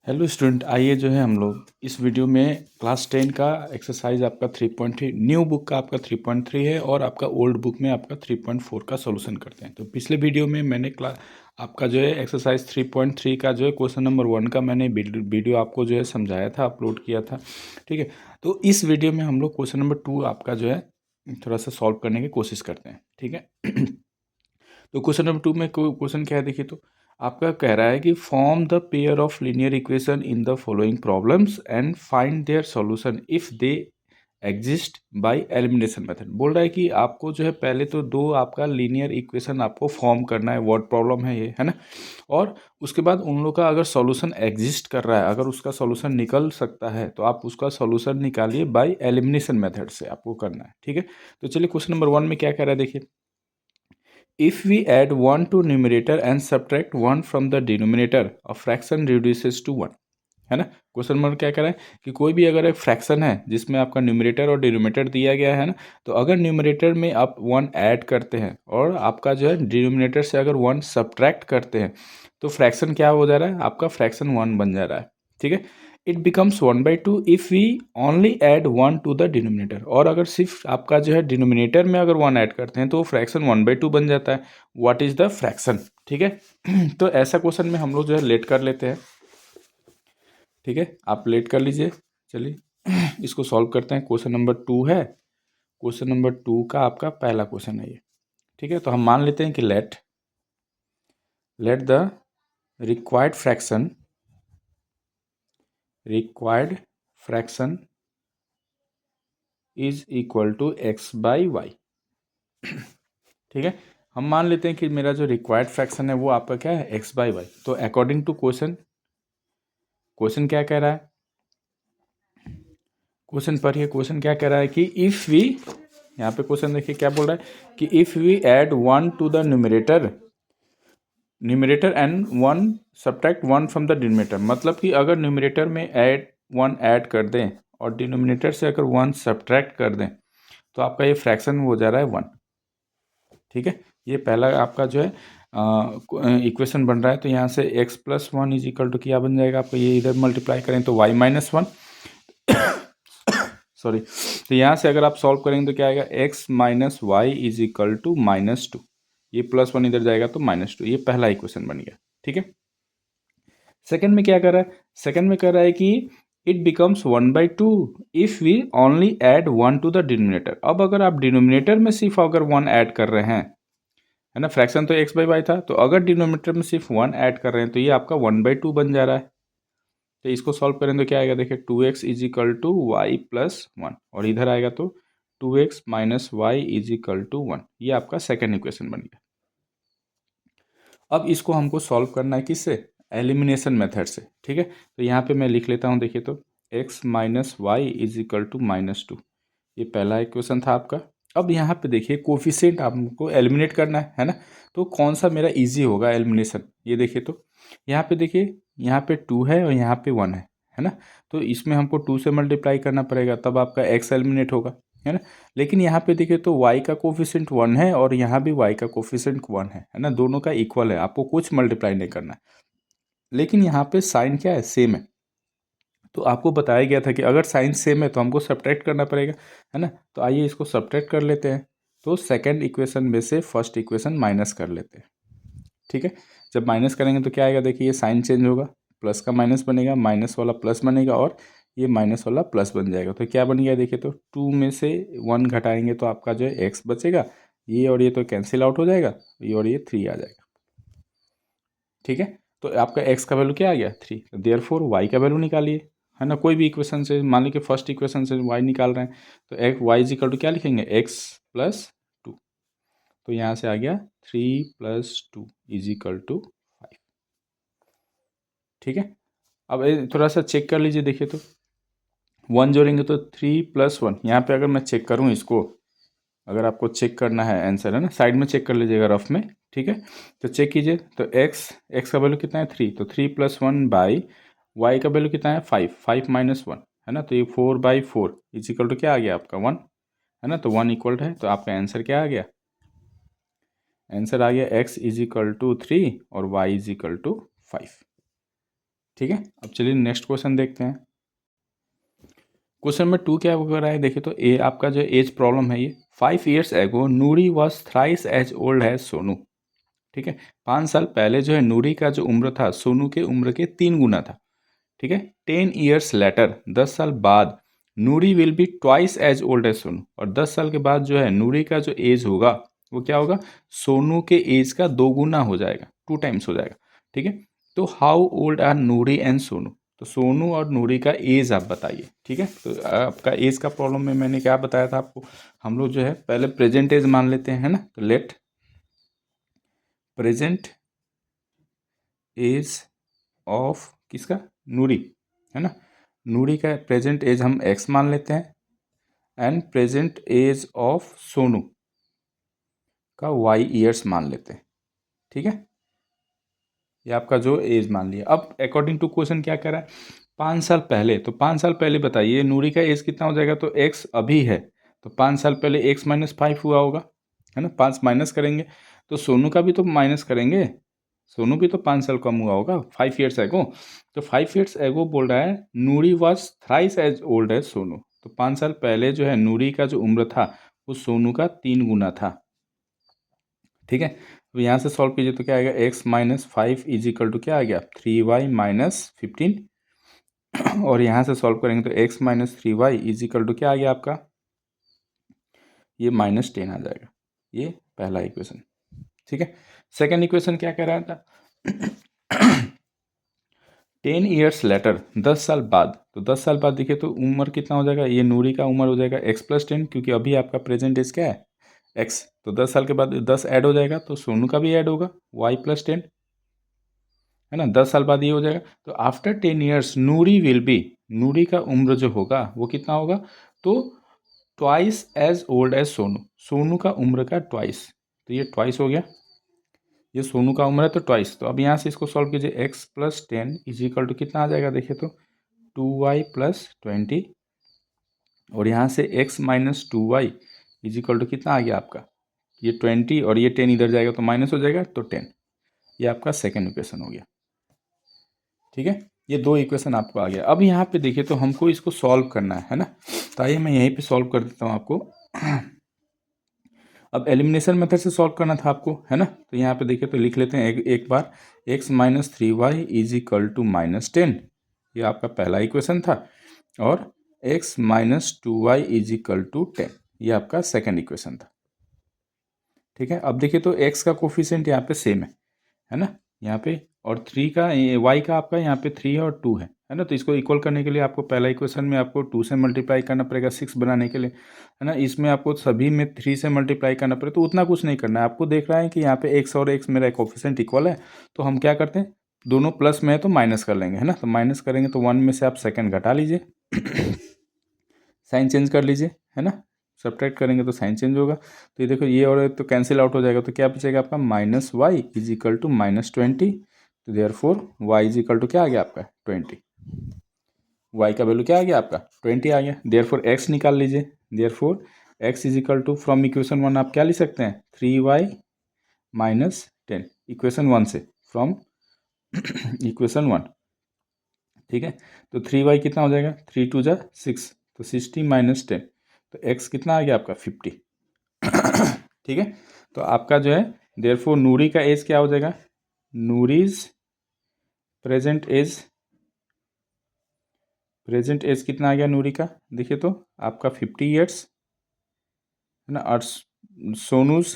Hello student, आइए जो है हम लोग इस वीडियो में क्लास 10 का एक्सरसाइज आपका 3.3 न्यू बुक का आपका 3.3 है और आपका ओल्ड बुक में आपका 3.4 का सॉल्यूशन करते हैं। तो पिछले वीडियो में मैंने आपका जो है एक्सरसाइज 3.3 का जो है क्वेश्चन नंबर 1 का मैंने वीडियो आपको जो है समझाया था, अपलोड किया था। ठीक है, तो इस वीडियो में हम लोग क्वेश्चन नंबर 2 आपका जो है थोड़ा सा सॉल्व करने की कोशिश करते हैं। ठीक है तो क्वेश्चन नंबर 2 में क्वेश्चन क्या है, देखिए। तो आपका कह रहा है कि form the pair of linear equation in the following problems and find their solution if they exist by elimination method. बोल रहा है कि आपको जो है पहले तो दो आपका लीनियर इक्वेशन आपको फॉर्म करना है, वर्ड प्रॉब्लम है ये, है ना। और उसके बाद उन लोग का अगर सॉल्यूशन एग्जिस्ट कर रहा है, अगर उसका सॉल्यूशन निकल सकता है तो आप उसका सॉल्यूशन निकालिए बाय एलिमिनेशन मेथड से आपको करना है। ठीक है, तो चलिए क्वेश्चन नंबर 1 में क्या कह रहा है, देखिए। If we add 1 to numerator and subtract 1 from the denominator, a fraction reduces to 1, है ना। क्वेश्चन नंबर क्या कह रहा है कि कोई भी अगर एक फ्रैक्शन है जिसमें आपका न्यूमरेटर और डिनोमिनेटर दिया गया है ना, तो अगर न्यूमरेटर में आप 1 ऐड करते हैं और आपका जो है डिनोमिनेटर से अगर 1 सब्ट्रैक्ट करते हैं तो फ्रैक्शन क्या हो जा रहा है, आपका फ्रैक्शन 1 बन जा रहा है। ठीक है, it becomes 1/2 if we only add 1 to the denominator. और अगर सिर्फ आपका जो है डिनोमिनेटर में अगर 1 ऐड करते हैं तो फ्रैक्शन 1/2 बन जाता है। What is the fraction? ठीक है तो ऐसा क्वेश्चन में हम लोग जो है लेट कर लेते हैं। ठीक है, आप लेट कर लीजिए। चलिए इसको सॉल्व करते हैं। क्वेश्चन नंबर 2 है, क्वेश्चन नंबर 2 का आपका पहला क्वेश्चन है ये। ठीक है, तो हम मान लेते हैं कि let the required fraction is equal to x/y। ठीक है, हम मान लेते हैं कि मेरा जो रिक्वायर्ड फ्रैक्शन है वो आपका क्या है, x/y। तो अकॉर्डिंग टू क्वेश्चन क्या कह रहा है, क्वेश्चन पढ़िए। क्वेश्चन क्या कह रहा है कि इफ़ वी, यहाँ पे क्वेश्चन देखिए क्या बोल रहा है कि if we add 1 to the numerator and 1 subtract 1 from the denominator. मतलब कि अगर न्यूमरेटर में 1 ऐड कर दें और डिनोमिनेटर से अगर 1 सब्ट्रैक्ट कर दें तो आपका ये फ्रैक्शन हो जा रहा है 1। ठीक है, ये पहला आपका जो है इक्वेशन बन रहा है। तो यहाँ से x+1 इज इक्वल टू क्या बन जाएगा आपको, ये इधर मल्टीप्लाई करें तो y-1 सॉरी। तो यहाँ से अगर आप सॉल्व करेंगे तो क्या आएगा, x-y इज इक्वल टू -2। ये +1 इधर जाएगा तो -2। ये पहला इक्वेशन बन गया। ठीक है, सेकंड में क्या कर रहा है, सेकंड में कर रहा है कि it becomes 1/2 if we only add 1 to the denominator. अब अगर आप डिनोमिनेटर में सिर्फ अगर 1 ऐड कर रहे हैं, है ना, फ्रैक्शन तो x/y था, तो अगर डिनोमिनेटर में सिर्फ 1 ऐड कर रहे हैं तो ये आपका 1/2 बन जा रहा है। तो इसको सॉल्व करें तो क्या आएगा, देखिए 2x is equal to y+1 और इधर आएगा तो 2x - y is equal to 1। ये आपका सेकेंड इक्वेशन बन गया। अब इसको हमको सॉल्व करना है किससे, एलिमिनेशन मेथड से। ठीक है, तो यहाँ पे मैं लिख लेता हूँ, देखिए। तो x - y is equal to -2, ये पहला इक्वेशन था आपका। अब यहाँ पे देखिए कोफिशिएंट आपको एलिमिनेट करना है ना। तो कौन सा मेरा इजी होगा एलिमिनेशन, ये देखिए। तो यहाँ पे देखिए, यहाँ पे 2 है और यहाँ पे 1 है ना। तो इसमें हमको 2 से मल्टीप्लाई करना पड़ेगा, तब आपका x एलिमिनेट होगा, है ना। लेकिन यहाँ पे देखिए तो y का कोफिशिएंट 1 है और यहाँ भी y का कोफिशिएंट 1 है ना। दोनों का इक्वल है, आपको कुछ मल्टीप्लाई नहीं करना है। लेकिन यहाँ पे साइन क्या है, सेम है। तो आपको बताया गया था कि अगर साइन सेम है तो हमको सब्ट्रैक्ट करना पड़ेगा, है ना। तो आइए इसको सब्ट्रैक्ट कर लेते हैं। तो सेकंड इक्वेशन में से फर्स्ट इक्वेशन माइनस कर लेते हैं। ठीक है, जब माइनस करेंगे तो क्या आएगा, देखिए ये साइन चेंज होगा, प्लस का माइनस बनेगा, माइनस वाला प्लस बनेगा और ये माइनस वाला प्लस बन जाएगा। तो क्या बन गया, देखिए। तो 2 में से 1 घटाएंगे तो आपका जो है एक्स बचेगा, ये और ये तो कैंसिल आउट हो जाएगा, ये और ये 3 आ जाएगा। ठीक है, तो आपका एक्स का वैल्यू क्या आ गया, 3। देयरफॉर वाई का वैल्यू निकालिए, है ना। कोई भी इक्वेशन से, मान लीजिए फर्स्ट इक्वेशन से वाई निकाल रहे हैं तो X Y is equal to क्या लिखेंगे, x+2। तो यहाँ से आ गया 3+2 इज इक्वल टू 5। ठीक है, अब थोड़ा सा चेक कर लीजिए, देखिए। तो 1 जोड़ेंगे तो 3+1, यहाँ पे अगर मैं चेक करूँ इसको, अगर आपको चेक करना है आंसर, है ना, साइड में चेक कर लीजिएगा रफ में। ठीक है, तो चेक कीजिए। तो एक्स का वैल्यू कितना है, 3। तो 3+1 बाई वाई का वैल्यू कितना है, 5 है ना। तो ये 4/4 इज इक्वल टू क्या आ गया आपका, 1, है ना। तो 1 इक्वल है, तो आपका आंसर क्या आ गया, आंसर आ गया x इज इक्वल टू 3 और y इज इक्वल टू 5। ठीक है, अब चलिए नेक्स्ट क्वेश्चन देखते हैं। क्वेश्चन नंबर 2 क्या हो रहा है, देखिए तो ए आपका जो एज प्रॉब्लम है ये 5 years ago Noori was thrice as old as Sonu. ठीक है, 5 साल पहले जो है नूरी का जो उम्र था सोनू के उम्र के 3 गुना था। ठीक है, 10 years लेटर 10 साल बाद Noori will be twice as old as Sonu, और 10 साल के बाद जो है नूरी का जो एज होगा वो क्या होगा, सोनू के एज का 2 गुना हो जाएगा, 2 times हो जाएगा। ठीक है, तो how old are Noori and Sonu, तो सोनू और नूरी का एज आप बताइए। ठीक है, तो आपका एज का प्रॉब्लम में मैंने क्या बताया था आपको, हम लोग जो है पहले प्रेजेंट एज मान लेते हैं, है ना, तो लेट प्रेजेंट एज ऑफ किसका, नूरी, है ना, नूरी का प्रेजेंट एज हम एक्स मान लेते हैं, and present age of Sonu का वाई ईयर्स मान लेते हैं। ठीक है, ये आपका जो एज मान लिया। अब अकॉर्डिंग टू क्वेश्चन क्या कह रहा है, 5 साल पहले, तो 5 साल पहले बताइए नूरी का एज कितना हो जाएगा, तो एक्स अभी है, तो 5 साल पहले एक्स माइनस 5 हुआ होगा, है ना, 5 माइनस करेंगे, तो सोनू का भी तो माइनस करेंगे, सोनू भी तो 5 साल कम हुआ होगा 5 years एगो, तो 5 years एगो बोल रहा है Noori was thrice as old as Sonu, तो 5 साल पहले जो है नूरी का जो उम्र था वो सोनू का 3 गुना था। ठीक है, तो यहाँ से सॉल्व कीजिए तो क्या आएगा, X minus 5 is equal to क्या आ गया, 3y माइनस 15, और यहाँ से सॉल्व करेंगे तो X minus 3y is equal to क्या आ गया आपका, ये -10 आ जाएगा। ये पहला इक्वेशन। ठीक है, सेकेंड इक्वेशन क्या कह रहा था 10 years लेटर 10 साल बाद, तो 10 साल बाद देखिए तो उम्र कितना हो जाएगा, ये नूरी का उम्र हो जाएगा x+10, क्योंकि अभी आपका प्रेजेंट एज क्या है x, तो 10 साल के बाद 10 ऐड हो जाएगा तो सोनू का भी ऐड होगा y+10, है ना, 10 साल बाद ये हो जाएगा। तो after 10 years Noori will be, Noori का उम्र जो होगा वो कितना होगा, तो twice as old as Sonu, Sonu का उम्र का ट्वाइस, तो ये ट्वाइस हो गया, ये सोनू का उम्र है तो ट्वाइस। तो अब यहाँ से इसको सॉल्व कीजिए, x+10 इज इक्वल टू कितना आ जाएगा, देखिए तो 2y+20, और यहाँ से x minus 2y is equal to कितना आ गया आपका, ये 20 और ये 10 इधर जाएगा तो माइनस हो जाएगा तो 10, ये आपका सेकेंड इक्वेशन हो गया। ठीक है, ये 2 इक्वेशन आपको आ गया। अब यहाँ पे देखिए तो हमको इसको सॉल्व करना है ना, तो आइए मैं यहीं पे सॉल्व कर देता हूँ आपको। अब एलिमिनेशन मेथड से सॉल्व करना था आपको, है ना, तो यहाँ पे देखिए तो लिख लेते हैं एक बार, x minus 3y is equal to -10, ये आपका पहला इक्वेशन था, और x minus 2y is equal to 10, ये आपका सेकेंड इक्वेशन था। ठीक है, अब देखिए तो x का कोफिशिएंट यहाँ पे सेम है ना, यहाँ पे, और 3 का y का आपका यहाँ पे 3 है और 2 है ना, तो इसको इक्वल करने के लिए आपको पहला इक्वेशन में आपको 2 से मल्टीप्लाई करना पड़ेगा 6 बनाने के लिए, है ना, इसमें आपको सभी में 3 से मल्टीप्लाई करना पड़ेगा, तो उतना कुछ नहीं करना है आपको। देख रहा है कि यहाँ पे x और x मेरा कोफिशिएंट इक्वल है, तो हम क्या करते हैं, दोनों प्लस में है तो माइनस कर लेंगे, है ना, तो माइनस करेंगे तो 1 में से आप सेकेंड घटा लीजिए साइन चेंज कर लीजिए, है ना, सब्ट्रैक्ट करेंगे तो साइन चेंज होगा, तो ये देखो ये और तो कैंसिल आउट हो जाएगा, तो क्या बचेगा आपका -y इज इक्वल टू -20, तो therefore y is equal to क्या आ गया आपका 20, y का वैल्यू क्या आ गया आपका 20 आ गया, देयरफॉर x निकाल लीजिए, therefore x is equal to from equation 1 आप क्या लिख सकते हैं 3y -10, इक्वेशन 1 से, फ्रॉम इक्वेशन 1। ठीक है, तो 3y कितना हो जाएगा, 3 2 जा 6, तो 60 -10, तो x कितना आ गया आपका 50। ठीक है, तो आपका जो है देयरफॉर नूरी का एज क्या हो जाएगा, नूरीज प्रेजेंट एज कितना आ गया नूरी का, देखिए तो आपका 50 years, है ना, और सोनूज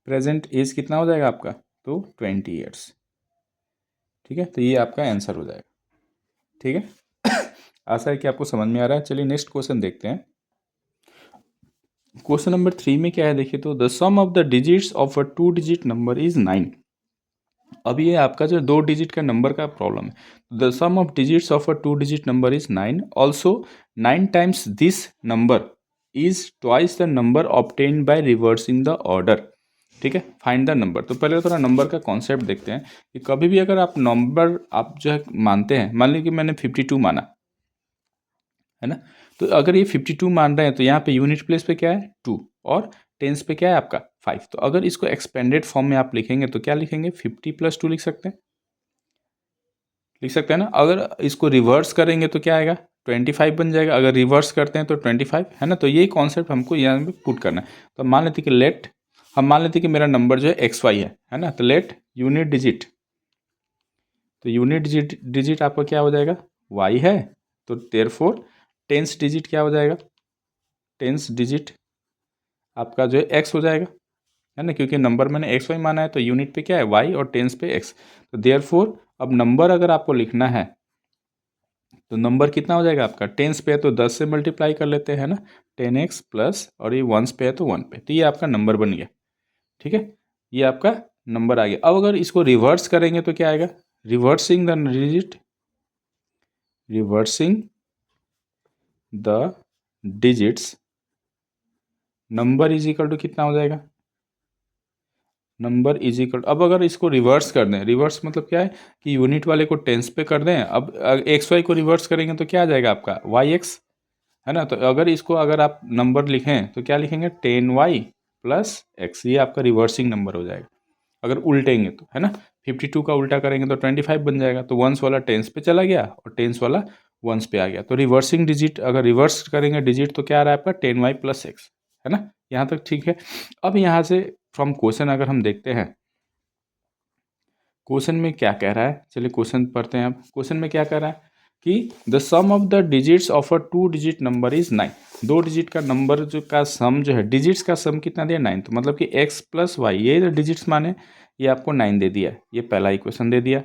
प्रेजेंट एज कितना हो जाएगा आपका, तो 20 years। ठीक है, तो ये आपका आंसर हो जाएगा। ठीक है, आशा है कि आपको समझ में आ रहा है। चलिए नेक्स्ट क्वेश्चन देखते हैं। क्वेश्चन नंबर 3 में क्या है, देखिए तो the sum of the digits of a 2 digit number is 9। अब ये आपका जो 2 डिजिट का नंबर का प्रॉब्लम है, the sum of digits of a 2 digit number is 9, also 9 times this number is twice the number obtained by reversing the order. ठीक है, find the number. तो पहले थोड़ा नंबर का कॉन्सेप्ट देखते हैं कि कभी भी अगर आप नंबर आप जो है मानते हैं, मान लीजिए कि मैंने 52 माना, है ना, तो अगर ये 52 मान रहे हैं तो यहाँ पे यूनिट प्लेस पे क्या है 2, और टेंस पे क्या है आपका 5, तो अगर इसको एक्सपेंडेड फॉर्म में आप लिखेंगे तो क्या लिखेंगे 50 + 2 लिख सकते हैं, लिख सकते हैं ना। अगर इसको रिवर्स करेंगे तो क्या आएगा, 25 बन जाएगा। अगर रिवर्स करते हैं तो 25 है ना। तो ये कॉन्सेप्ट हमको यहाँ पे पुट करना है। तो मान लेते कि हम मान लेते कि मेरा नंबर जो है XY है ना। तो लेट यूनिट डिजिट, तो यूनिट डिजिट आपका क्या हो जाएगा, Y है। तो देयरफॉर टेंस डिजिट क्या हो जाएगा, टेंस डिजिट आपका जो है X हो जाएगा, है ना। क्योंकि नंबर मैंने XY माना है तो यूनिट पे क्या है Y और टेंस पे X। तो देयरफॉर अब नंबर अगर आपको लिखना है तो नंबर कितना हो जाएगा आपका, टेंस पे है तो 10 से मल्टीप्लाई कर लेते हैं ना, 10x प्लस, और ये वंस पे है तो 1 पे, तो ये आपका नंबर बन गया। ठीक है, ये आपका नंबर आ गया। अब अगर इसको रिवर्स करेंगे तो क्या आएगा, reversing the digit, reversing the digits, number is equal to कितना हो जाएगा, नंबर इज इक्वल, अब अगर इसको रिवर्स कर दें, रिवर्स मतलब क्या है कि यूनिट वाले को टेंस पे कर दें। अब XY को रिवर्स करेंगे तो क्या आ जाएगा आपका YX, है ना। तो अगर इसको अगर आप नंबर लिखें तो क्या लिखेंगे, 10y प्लस x, ये आपका रिवर्सिंग नंबर हो जाएगा। अगर उल्टेंगे तो, है ना, 52 का उल्टा करेंगे तो 25 बन जाएगा। तो वंस वाला टेंस पे चला गया और टेंस वाला वंस पे आ गया। तो रिवर्सिंग डिजिट अगर रिवर्स करेंगे डिजिट तो क्या आ रहा है आपका 10y प्लस x, है ना। यहाँ तक ठीक है। अब यहाँ से फ्रॉम क्वेश्चन अगर हम देखते हैं, क्वेश्चन में क्या कह रहा है, चलिए क्वेश्चन पढ़ते हैं। अब क्वेश्चन में क्या कह रहा है कि the sum of the digits of a 2 digit number is 9। 2 digit का नंबर जो का सम जो है, डिजिट्स का सम कितना दिया 9, तो मतलब कि x प्लस वाई, ये जो डिजिट्स माने ये आपको 9 दे दिया, ये पहला इक्वेशन दे दिया।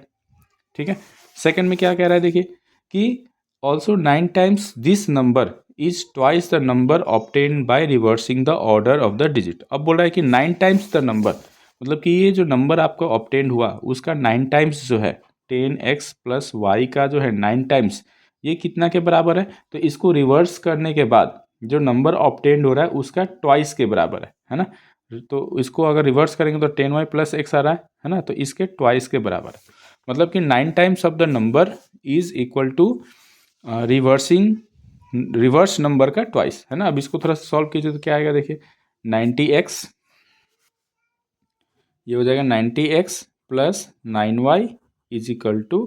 ठीक है, सेकंड में क्या कह रहा है देखिए कि also 9 times this number is twice the number obtained by reversing the order of the digit. अब बोल रहा है कि 9 टाइम्स द नंबर, मतलब कि ये जो नंबर आपको ऑब्टेन्ड हुआ उसका 9 टाइम्स जो है, 10x प्लस वाई का जो है 9 टाइम्स, ये कितना के बराबर है, तो इसको रिवर्स करने के बाद जो नंबर ऑब्टेन्ड हो रहा है उसका ट्वाइस के बराबर है ना। तो इसको अगर रिवर्स करेंगे तो 10y प्लस एक्स आ रहा है ना, तो इसके ट्वाइस के बराबर है। मतलब कि 9 times of the number is equal to reversing, reverse number का ट्वाइस, है ना। अब इसको थोड़ा सॉल्व कीजिए तो क्या आएगा देखिए, 90x, ये हो जाएगा 90x plus 9y is equal to,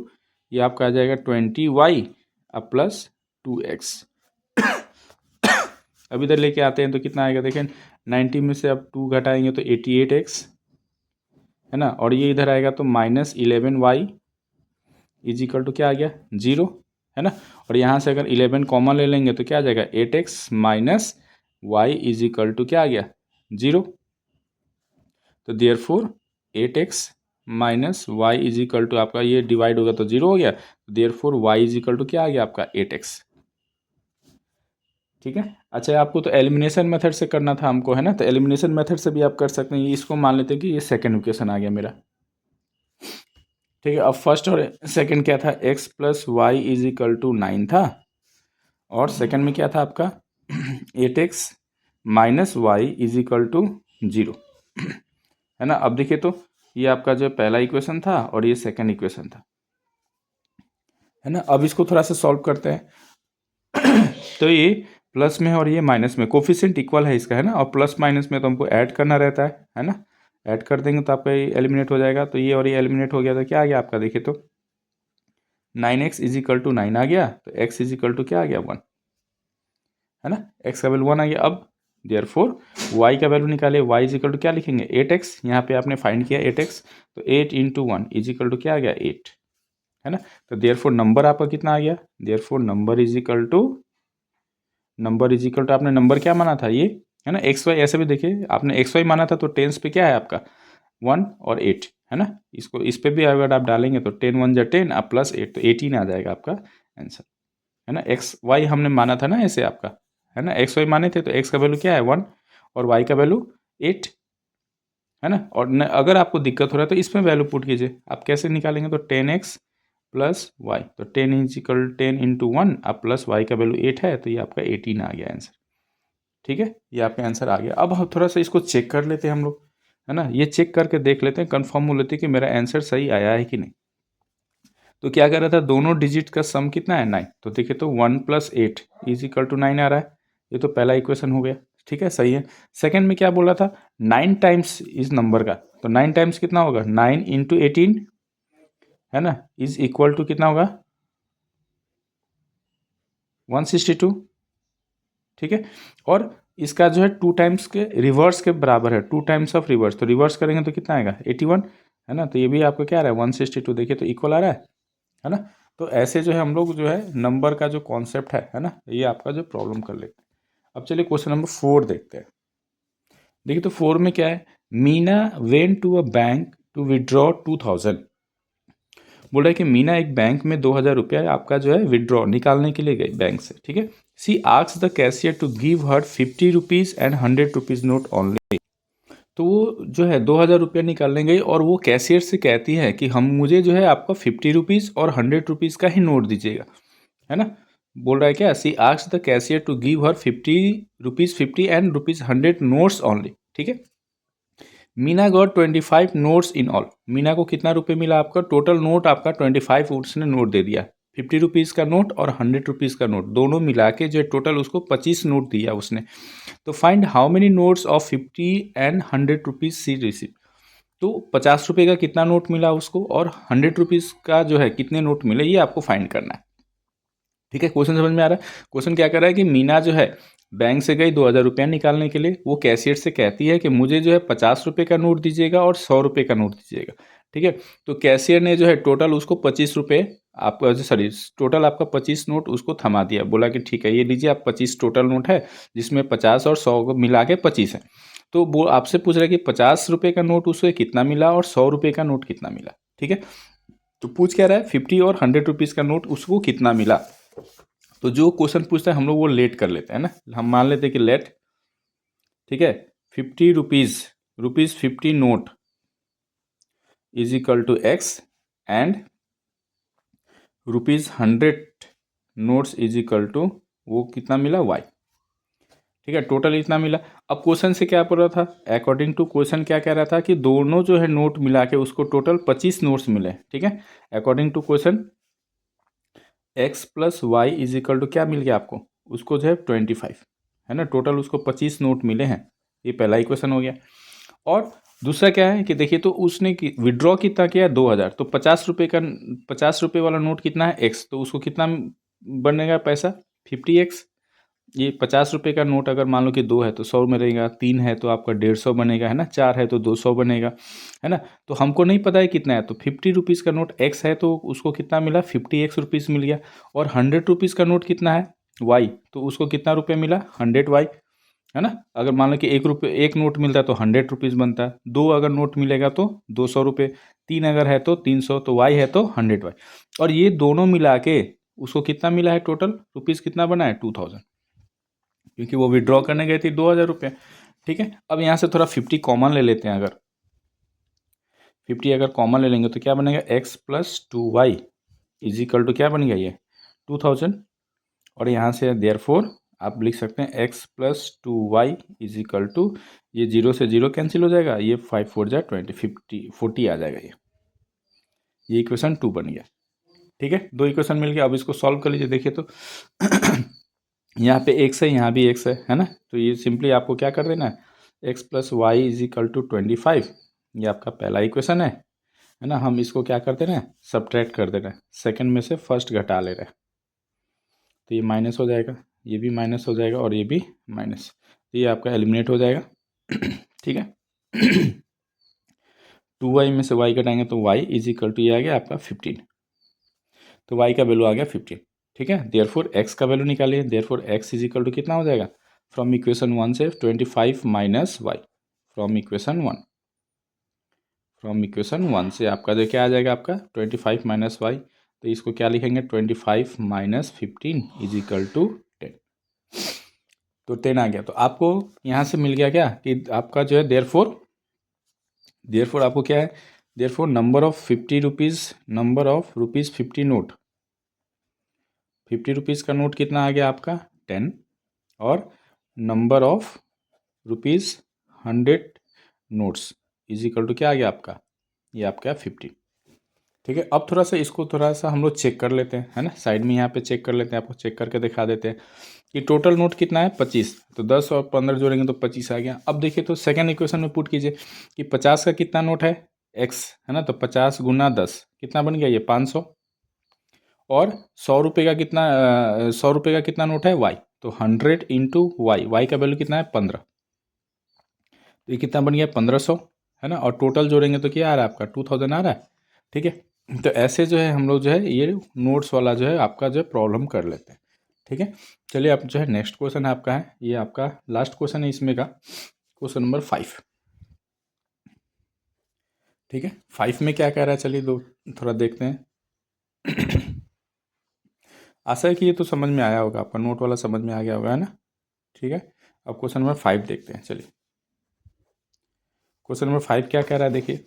ये आपका आ जाएगा 20y अब प्लस 2x। अब इधर लेके आते हैं तो कितना आएगा देखें, 90 में से अब 2 घटाएंगे तो 88x, है ना। और ये इधर आएगा तो minus 11y is equal to क्या आ गया 0, है ना। और यहाँ से अगर 11 कॉमन ले लेंगे तो क्या आ जाएगा 8x minus Y is equal to क्या आ गया 0। तो therefore 8x minus Y is equal to, आपका ये डिवाइड होगा तो 0 हो गया। Therefore Y is equal to क्या आ गया आपका 8x। ठीक है, अच्छा आपको तो एलिमिनेशन मेथड से करना था हमको, है ना। तो एलिमिनेशन मेथड से भी आप कर सकते हैं। इसको मान लेते हैं कि ये सेकेंड इक्वेशन आ गया मेरा। ठीक है, अब फर्स्ट और सेकंड क्या था, x plus Y is equal to 9 था, और सेकंड में क्या था आपका 8x minus Y is equal to 0, है ना। अब देखिए तो ये आपका जो पहला इक्वेशन था और ये सेकंड इक्वेशन था, है ना। अब इसको थोड़ा सा सॉल्व करते हैं। तो ये प्लस में और ये माइनस में, कोफिशिएंट इक्वल है इसका, है ना। और प्लस माइनस में तो हमको ऐड करना रहता है ना। ऐड कर देंगे तो आपका ये एलिमिनेट हो जाएगा। तो ये और ये एलिमिनेट हो गया तो क्या आ गया आपका देखिए तो 9x इज इक्वल टू 9 आ गया। तो x इज इक्वल टू क्या आ गया 1, है ना। x का वैल्यू 1 आ गया। अब देयरफॉर y का वैल्यू निकाले, y इज इक्वल टू क्या लिखेंगे 8x, यहाँ पे आपने फाइंड किया 8x, तो 8 इंटू 1 इज इक्वल टू क्या आ गया 8, है ना। तो देयरफॉर नंबर आपका कितना आ गया, therefore number is equal to, number is equal to आपने नंबर क्या माना था ये, है ना। XY ऐसे भी देखिए, आपने XY माना था तो टेंस पे क्या है आपका 1 और 8, है ना। इसको इस पे भी अगर आप डालेंगे तो 10 1 जा 10 अब प्लस 8 तो 18 आ जाएगा आपका आंसर, है ना। XY हमने माना था ना ऐसे आपका, है ना। XY माने थे तो x का वैल्यू क्या है 1 और y का वैल्यू 8, है ना। और अगर आपको दिक्कत हो रहा है तो इसमें वैल्यू पुट कीजिए। आप कैसे निकालेंगे तो 10x प्लस वाई, तो 10 इज इक्वल 10 इंटू 1 अब प्लस वाई का वैल्यू 8 है तो ये आपका 18 आ गया आंसर। ठीक है, ये आपका आंसर आ गया। अब हम थोड़ा सा इसको चेक कर लेते हैं हम लोग, है ना। ये चेक करके देख लेते हैं, कंफर्म हो लेते हैं कि मेरा आंसर सही आया है कि नहीं। तो क्या कर रहा था, दोनों डिजिट का सम कितना है 9, तो देखिए तो 1 प्लस 8 इज इक्वल टू 9 आ रहा है। ये तो पहला इक्वेशन हो गया, ठीक है, सही है। सेकंड में क्या बोला था 9 टाइम्स इस नंबर का, तो 9 टाइम्स कितना होगा 9 इंटू 18, है ना, इज इक्वल टू कितना होगा 162, ठीक है। और इसका जो है 2 टाइम्स के रिवर्स के बराबर है, 2 टाइम्स ऑफ रिवर्स, तो रिवर्स करेंगे तो कितना आएगा 81, है ना। तो ये भी आपको क्या आ रहा है 162, देखिए तो इक्वल आ रहा है ना। तो ऐसे जो है हम लोग जो है नंबर का जो कॉन्सेप्ट है ना, ये आपका जो प्रॉब्लम कर लेते हैं। अब चलिए क्वेश्चन नंबर 4 देखते हैं। देखिए तो 4 में क्या है, Meena went to a bank to withdraw 2000। बोल रहा है कि मीना एक बैंक में 2000 रुपया आपका जो है विड्रॉ निकालने के लिए गई बैंक से, ठीक है। She asks the cashier to give her 50 rupees and 100 rupees note only. तो वो जो है 2000 रुपया निकालने गई और वो कैशियर से कहती है कि हम मुझे जो है आपका 50 रुपीज़ और 100 रुपीज़ का ही नोट दीजिएगा, है ना। बोल रहा है क्या, she asks the cashier to give her 50 rupees 50 and rupees 100 notes only, ठीक है। Meena got 25 notes in all. Meena को कितना रुपये मिला आपका, टोटल नोट आपका 25 उसने नोट दे दिया, 50 रुपीज़ का नोट और 100 रुपीज़ का नोट दोनों मिला के जो टोटल उसको 25 नोट दिया उसने। तो find how many notes of 50 and 100 rupees she receive. तो 50 रुपये का कितना नोट मिला उसको और 100 रुपीज़ का जो है कितने नोट मिले, ये आपको फाइंड करना है, ठीक है। क्वेश्चन समझ में आ रहा है। क्वेश्चन क्या कर रहा है कि मीना जो है बैंक से गई 2000 रुपया निकालने के लिए, वो कैशियर से कहती है कि मुझे जो है 50 रुपये का नोट दीजिएगा और 100 रुपये का नोट दीजिएगा, ठीक है। तो कैशियर ने जो है टोटल उसको 25 रुपये आपका, सॉरी टोटल आपका 25 नोट उसको थमा दिया, बोला कि ठीक है ये लीजिए आप 25 टोटल नोट है, जिसमें 50 और 100 को मिला के 25 है। तो वो आपसे पूछ रहा है कि 50 रुपये का नोट उसको कितना मिला और 100 रुपये का नोट कितना मिला, ठीक है। तो पूछ क्या रहा है 50 और 100 रुपीज़ का नोट उसको कितना मिला। तो जो क्वेश्चन पूछता है हम लोग वो लेट कर लेते हैं ना, हम मान लेते हैं कि लेट, ठीक है, 50 rupees 50 note is equal to X and rupees 100 notes is equal to वो कितना मिला वाई, ठीक है, टोटल इतना मिला। अब क्वेश्चन से क्या पढ़ रहा था, अकॉर्डिंग टू क्वेश्चन क्या कह रहा था कि दोनों जो है नोट मिला के उसको टोटल 25 नोट्स मिले, ठीक है। According to question X plus Y is equal to क्या मिल गया आपको, उसको जो है 25, है ना, टोटल उसको 25 नोट मिले हैं, ये पहला ही क्वेश्चन हो गया। और दूसरा क्या है कि देखिए तो उसने विड्रॉ कितना किया 2000, तो 50 रुपये का 50 रुपये वाला नोट कितना है एक्स, तो उसको कितना बनेगा पैसा 50x। ये 50 रुपये का नोट अगर मान लो कि 2 है तो 100 में रहेगा, 3 है तो आपका 150 बनेगा, है ना, 4 है तो 200 बनेगा, है ना। तो हमको नहीं पता है कितना है, तो 50 रुपीज़ का नोट एक्स है तो उसको कितना मिला 50x रुपीज़ मिल गया। और 100 रुपीज़ का नोट कितना है वाई, तो उसको कितना रुपये मिला 100y, है ना। अगर मान लो कि एक नोट मिलता है तो 100 रुपीज़ बनता है, 2 अगर नोट मिलेगा तो 200 रुपये, 3 अगर है तो 300, तो वाई है तो 100y। और ये दोनों मिला के उसको कितना मिला है टोटल रुपीज़ कितना बना है 2000, क्योंकि वो विड्रॉ करने गए थे 2000 रुपये, ठीक है। अब यहाँ से थोड़ा 50 कॉमन ले लेते हैं, अगर 50 अगर कॉमन ले लेंगे तो क्या बनेगा X plus 2y is equal to क्या बन गया ये 2000। और यहाँ से देयरफॉर आप लिख सकते हैं X plus 2y is equal to, ये 0 से 0 कैंसिल हो जाएगा, ये 5 4 जा 20 50 40 आ जाएगा, ये इक्वेशन 2 बन गया, ठीक है। 2 इक्वेशन मिल गया। अब इसको सॉल्व कर लीजिए, देखिए तो यहाँ पे एक्स है, यहाँ भी एक्स है ना। तो ये सिंपली आपको क्या कर देना है, X plus Y is equal to 25, ये आपका पहला इक्वेशन है ना। हम इसको क्या कर दे रहे हैं, सब्ट्रैक्ट कर दे रहे हैं, सेकंड में से फर्स्ट घटा ले रहे हैं, तो ये माइनस हो जाएगा, ये भी माइनस हो जाएगा और ये भी माइनस, तो ये आपका एलिमिनेट हो जाएगा, ठीक है। 2y में से y घटाएंगे तो y इज इक्वल टू ये आ गया आपका 15, तो y का वैल्यू आ गया 15, ठीक है। देयरफॉर x का वैल्यू निकालिए, therefore x is equal to कितना हो जाएगा, फ्रॉम इक्वेशन 1 से 25 माइनस वाई, फ्रॉम इक्वेशन 1 से आपका जो क्या आ जाएगा आपका 25 माइनस वाई, तो इसको क्या लिखेंगे 25 माइनस 15 इज इक्वल टू 10, तो 10 आ गया। तो आपको यहाँ से मिल गया क्या कि आपका जो है देयरफॉर आपको क्या है, therefore number of 50 rupees, number of rupees 50 note, 50 rupees का नोट कितना आ गया आपका 10, और number of rupees 100 notes is equal to क्या आ गया आपका, ये आपका 50, ठीक है। अब थोड़ा सा इसको थोड़ा सा हम लोग चेक कर लेते हैं, है ना, साइड में यहाँ पे चेक कर लेते हैं, आपको चेक करके दिखा देते हैं कि टोटल नोट कितना है 25, तो 10 और 15 जोड़ेंगे तो 25 आ गया। अब देखिए तो सेकंड इक्वेशन में पुट कीजिए कि 50 का कितना नोट है एक्स, है ना। तो 50 गुना 10 कितना बन गया, ये 500। और 100 रुपये का कितना, 100 रुपये का कितना नोट है, वाई। तो 100 इंटू वाई, वाई का वैल्यू कितना है, 15। तो ये कितना बन गया, 1500, है ना। और टोटल जोड़ेंगे तो क्या आ रहा है आपका, 2000 आ रहा है। ठीक है, तो ऐसे जो है हम लोग जो है ये नोट्स वाला जो है आपका जो है प्रॉब्लम कर लेते हैं। ठीक है, चलिए अब जो है नेक्स्ट क्वेश्चन आपका है, ये आपका लास्ट क्वेश्चन है इसमें का, क्वेश्चन नंबर 5। ठीक है, 5 में क्या कह रहा है, चलिए दो थोड़ा देखते हैं। आशा है कि ये तो समझ में आया होगा, आपका नोट वाला समझ में आ गया होगा, है ना। ठीक है, अब क्वेश्चन नंबर 5 देखते हैं। चलिए क्वेश्चन नंबर 5 क्या कह रहा है, देखिए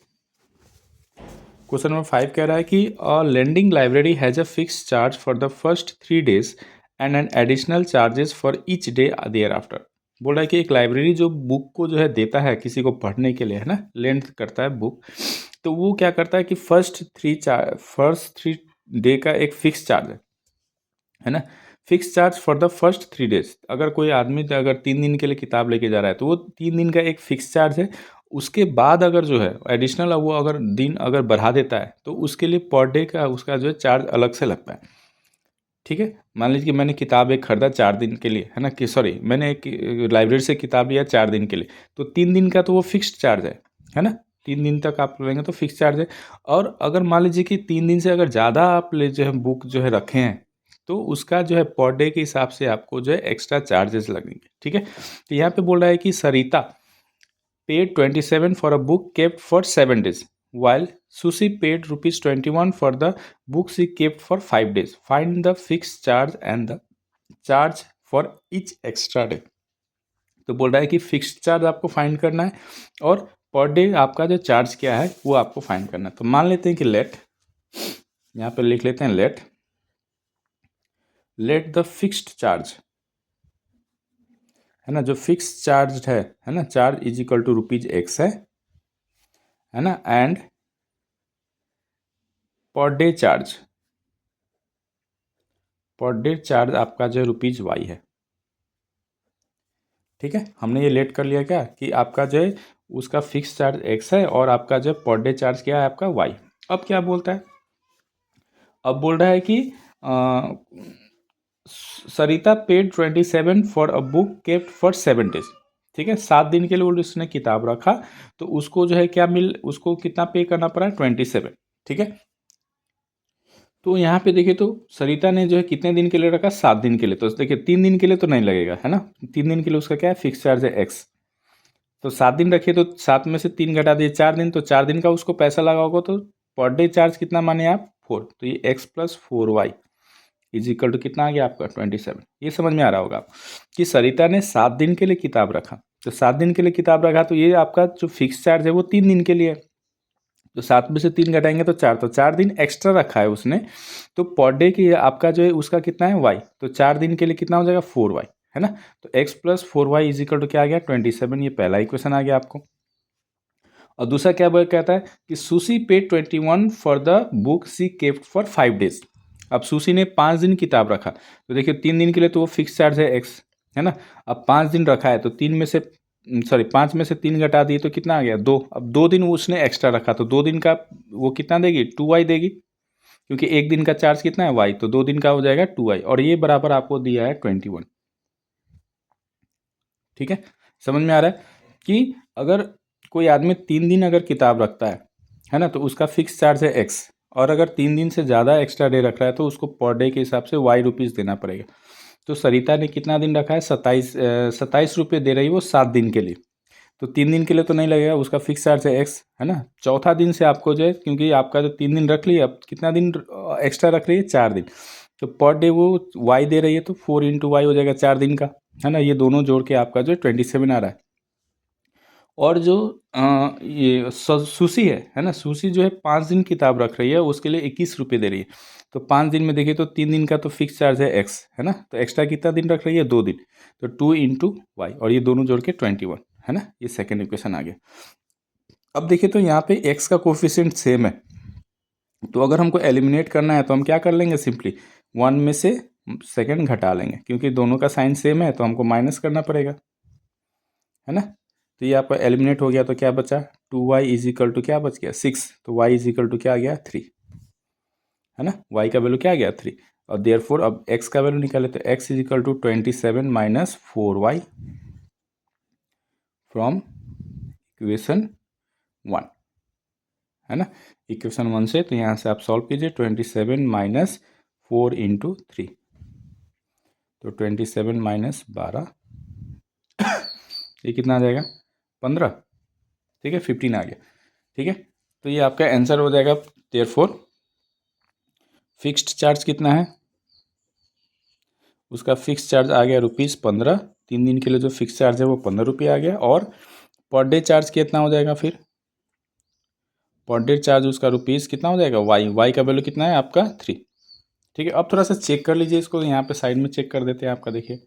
क्वेश्चन नंबर 5 कह रहा है कि a lending library has a fix charge for the first 3 days and an additional charges for each day thereafter. बोल रहा है कि एक लाइब्रेरी जो बुक को जो है देता है किसी को पढ़ने के लिए, है ना, लेंथ करता है बुक, तो वो क्या करता है कि फर्स्ट 3 डे का एक फिक्स चार्ज है ना। Fix charge for the first 3 days, अगर कोई आदमी अगर 3 दिन के लिए किताब लेके जा रहा है तो वो 3 दिन का एक फिक्स चार्ज है। उसके बाद अगर जो है एडिशनल वो अगर दिन अगर बढ़ा देता है तो उसके लिए पर डे का उसका जो है चार्ज अलग से लगता है। ठीक है, मान लीजिए कि मैंने किताब एक खरीदा 4 दिन के लिए, है ना, कि सॉरी मैंने एक लाइब्रेरी से किताब लिया 4 दिन के लिए, तो 3 दिन का तो वो फिक्स्ड चार्ज है ना। 3 दिन तक आप लेंगे तो फिक्स चार्ज है। और अगर मान लीजिए कि 3 दिन से अगर ज़्यादा आप ले जो है बुक जो है रखे हैं, तो उसका जो है पर डे के हिसाब से आपको जो है एक्स्ट्रा चार्जेस लगेंगे। ठीक है, तो यहाँ पे बोल रहा है कि सरिता paid 27 for a book kept for 7 days, while Susie paid rupees 21 for the book she kept for 5 days. Find the fixed charge and the charge for each extra day. तो बोल रहा है कि फिक्स्ड चार्ज आपको find करना है और per day आपका जो चार्ज क्या है वो आपको फाइंड करना है। तो मान लेते हैं कि लेट, यहाँ पे लिख लेते हैं लेट द फिक्स्ड चार्ज, है ना, जो फिक्स चार्ज है ना, charge is equal to ₹X है ना, एंड पर डे चार्ज आपका जो ₹Y है। ठीक है, हमने ये लेट कर लिया क्या कि आपका जो है उसका फिक्स चार्ज X है और आपका जो पर डे चार्ज क्या है आपका Y। अब क्या बोलता है, अब बोल रहा है कि Sarita paid 27 for a book kept for 7 days। ठीक है, 7 दिन के लिए उसने किताब रखा, तो उसको जो है क्या उसको कितना पे करना पड़ा, 27। ठीक है, तो यहाँ पे देखिए तो सरिता ने जो है कितने दिन के लिए रखा, 7 दिन के लिए। तो देखिए 3 दिन के लिए तो नहीं लगेगा, है ना। 3 दिन के लिए उसका क्या है, फिक्स चार्ज है X। तो 7 दिन रखिए तो 7 में से 3 घटा दिए 4 दिन, तो 4 दिन का उसको पैसा लगा होगा, तो पर डे चार्ज कितना माने आप, 4। तो ये X plus 4Y is equal to कितना आ गया आपका, 27। ये समझ में आ रहा होगा कि सरिता ने 7 दिन के लिए किताब रखा, तो 7 दिन के लिए किताब रखा, तो ये आपका जो फिक्स चार्ज है वो 3 दिन के लिए है। तो 7 में से 3 घटाएंगे तो 4, तो 4 दिन एक्स्ट्रा रखा है उसने, तो पर डे की आपका जो है उसका कितना है, वाई। तो 4 दिन के लिए कितना हो जाएगा, 4Y, है ना। तो X plus 4Y is equal to क्या आ गया, 27। ये पहला इक्वेशन आ गया आपको। और दूसरा क्या कहता है कि Sushi pay 21 for the book she kept for 5 days। अब सुशी ने 5 दिन किताब रखा, तो देखिए 3 दिन के लिए तो वो फिक्स चार्ज है X, है ना। अब 5 दिन रखा है तो 5 में से 3 घटा दिए तो कितना आ गया, 2। अब 2 दिन उसने एक्स्ट्रा रखा, तो 2 दिन का वो कितना देगी, 2Y देगी, क्योंकि 1 दिन का चार्ज कितना है, Y। तो 2 दिन का हो जाएगा 2Y, और ये बराबर आपको दिया है 21। ठीक है, समझ में आ रहा है कि अगर कोई आदमी 3 दिन अगर किताब रखता है ना, तो उसका फिक्स चार्ज है X। और अगर 3 दिन से ज़्यादा एक्स्ट्रा डे रख रहा है तो उसको पर डे के हिसाब से Y रुपीज़ देना पड़ेगा। तो सरिता ने कितना दिन रखा है, 27 रुपये दे रही है वो 7 दिन के लिए। तो 3 दिन के लिए तो नहीं लगेगा, उसका फिक्स चार्ज है X, है ना। चौथा दिन से आपको जो है, क्योंकि आपका जो 3 दिन रख लिया, अब कितना दिन एक्स्ट्रा रख रही है, 4 दिन, तो पर डे वो Y दे रही है, तो 4 इंटू वाई हो जाएगा 4 दिन का, है ना। ये दोनों जोड़ के आपका जो 27 आ रहा है। और जो ये सुशी है ना, सुशी जो है 5 दिन किताब रख रही है, उसके लिए 21 रुपये दे रही है। तो 5 दिन में देखिए तो 3 दिन का तो फिक्स चार्ज है X, है ना। तो एक्स्ट्रा कितना दिन रख रही है, 2 दिन, तो 2 इंटू वाई, और ये दोनों जोड़ के 21, है ना। ये सेकेंड इक्वेशन आ गया। अब देखिए तो यहाँ पे X का कोफिशिएंट सेम है, तो अगर हमको एलिमिनेट करना है तो हम क्या कर लेंगे, सिंपली 1 में से सेकेंड घटा लेंगे, क्योंकि दोनों का साइन सेम है तो हमको माइनस करना पड़ेगा, है ना। तो ये आपका एलिमिनेट हो गया, तो क्या बचा 2y इज इक्वल टू क्या बच गया 6, तो y इज इक्वल टू क्या आ गया 3, है ना, y का वैल्यू क्या आ गया 3। और देयरफॉर अब x का वैल्यू निकाले तो x is equal to 27 minus 4y from equation 1, है ना, इक्वेशन 1 से। तो यहाँ से आप सॉल्व कीजिए 27 माइनस 4 इंटू 3, तो 27 माइनस 12 ये कितना आ जाएगा 15, ठीक है 15 आ गया, ठीक है। तो ये आपका आंसर हो जाएगा। देयरफॉर फिक्स्ड चार्ज कितना है, उसका फिक्स चार्ज आ गया ₹15, 3 दिन के लिए जो फिक्स चार्ज है वो 15 रुपये आ गया। और पर डे चार्ज कितना हो जाएगा, फिर पर डे चार्ज उसका रुपीज़ कितना हो जाएगा, वाई का वैल्यू कितना है आपका 3, ठीक है। अब थोड़ा सा चेक कर लीजिए इसको, यहाँ पे साइड में चेक कर देते हैं आपका, देखिए,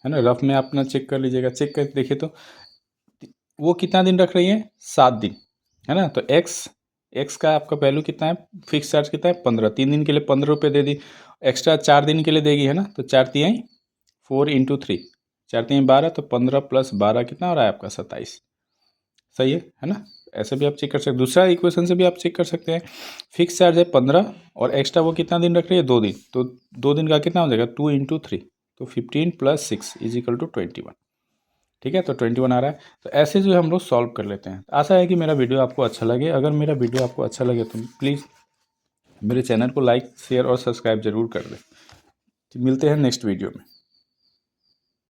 है ना, रफ में आप अपना चेक कर लीजिएगा। चेक कर देखिए तो वो कितना दिन रख रही है 7 दिन, है ना। तो एक्स का आपका वैल्यू कितना है, फिक्स चार्ज कितना है 15, 3 दिन के लिए 15 रुपये दे दी, एक्स्ट्रा 4 दिन के लिए देगी, है ना। तो 4×3 4 इंटू 3, 4×3 12, तो 15 प्लस 12 कितना हो रहा है आपका 27, सही है ना। ऐसे भी आप चेक कर सकते हैं, दूसरा इक्वेशन से भी आप चेक कर सकते हैं। फिक्स चार्ज है 15 और एक्स्ट्रा वो कितना दिन रख रही है 2 दिन, तो 2 दिन का कितना हो जाएगा 2 इंटू 3, तो 15 प्लस 6 इज इक्वल टू 21, ठीक है। तो 21 आ रहा है। तो ऐसे जो हम लोग सॉल्व कर लेते हैं। आशा है कि मेरा वीडियो आपको अच्छा लगे। अगर मेरा वीडियो आपको अच्छा लगे तो प्लीज़ मेरे चैनल को लाइक शेयर और सब्सक्राइब जरूर कर दें। मिलते हैं नेक्स्ट वीडियो में।